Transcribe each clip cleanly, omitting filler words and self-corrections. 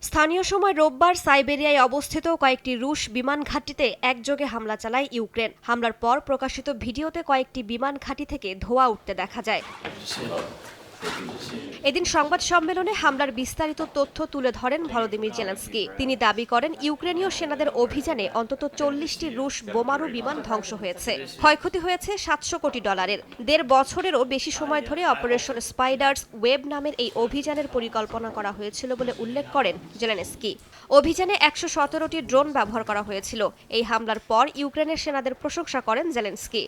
স্থানীয় সময় রোববার সাইবেরিয়ায় অবস্থিত কয়েকটি রুশ বিমান ঘাঁটিতে একযোগে হামলা চালায় ইউক্রেন। হামলার পর প্রকাশিত ভিডিওতে কয়েকটি বিমান ঘাঁটি থেকে ধোঁয়া উঠতে দেখা যায়। এদিন সংবাদ সম্মেলনে হামলার বিস্তারিত তথ্য তুলে ধরেন ভলোদিমির জেলেনস্কি। তিনি দাবি করেন ইউক্রেনীয় সেনাদের অভিযানে অন্তত 40টি রুশ বোমারু বিমান ধ্বংস হয়েছে। ক্ষয়ক্ষতি হয়েছে $700 কোটি। 1.5 বছরেরও বেশি সময় ধরে অপারেশন স্পাইডার্স ওয়েব নামের এই অভিযানের পরিকল্পনা করা হয়েছিল বলে উল্লেখ করেন জেলেনস্কি। অভিযানে 117টি ড্রোন ব্যবহার করা হয়েছিল। এই হামলার পর ইউক্রেনের সেনাদের প্রশংসা করেন জেলেনস্কি।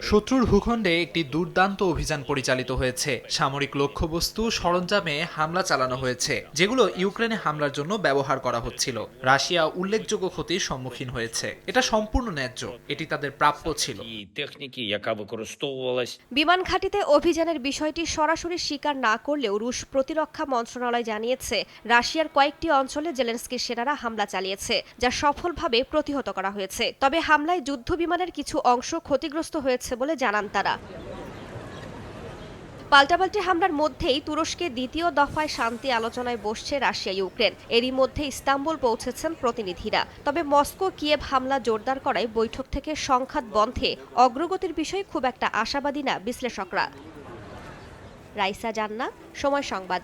শত্রুর ভূখণ্ডে একটি দুর্দান্ত অভিযান পরিচালিত হয়েছে। সামরিক লক্ষ্যবস্তু সরঞ্জামে হামলা চালানো হয়েছে, যেগুলো ইউক্রেনে হামলার জন্য ব্যবহার করা হচ্ছিল। রাশিয়া উল্লেখযোগ্য ক্ষতির সম্মুখীন হয়েছে। এটা সম্পূর্ণ ন্যায্য, এটি তাদের প্রাপ্য ছিল। বিমান ঘাঁটিতে অভিযানের বিষয়টি সরাসরি স্বীকার না করলেও রুশ প্রতিরক্ষা মন্ত্রণালয় জানিয়েছে রাশিয়ার কয়েকটি অঞ্চলে জেলেনস্কির সেনারা হামলা চালিয়েছে, যা সফলভাবে প্রতিহত করা হয়েছে। তবে হামলায় যুদ্ধ বিমানের কিছু অংশ ক্ষতিগ্রস্ত হয়েছে বলে জানান তারা। পাল্টাপাল্টি হামলার মধ্যেই তুরস্কে দ্বিতীয় দফায় শান্তি আলোচনায় বসছে রাশিয়া ইউক্রেন। এরই মধ্যে ইস্তাম্বুল পৌঁছেছেন প্রতিনিধিরা। তবে মস্কো কিয়েভ হামলা জোরদার করায় বৈঠক থেকে সংঘাত বন্ধে অগ্রগতির বিষয়ে খুব একটা আশাবাদী না বিশ্লেষকরা। রাইসা জান্নাত, সময় সংবাদ।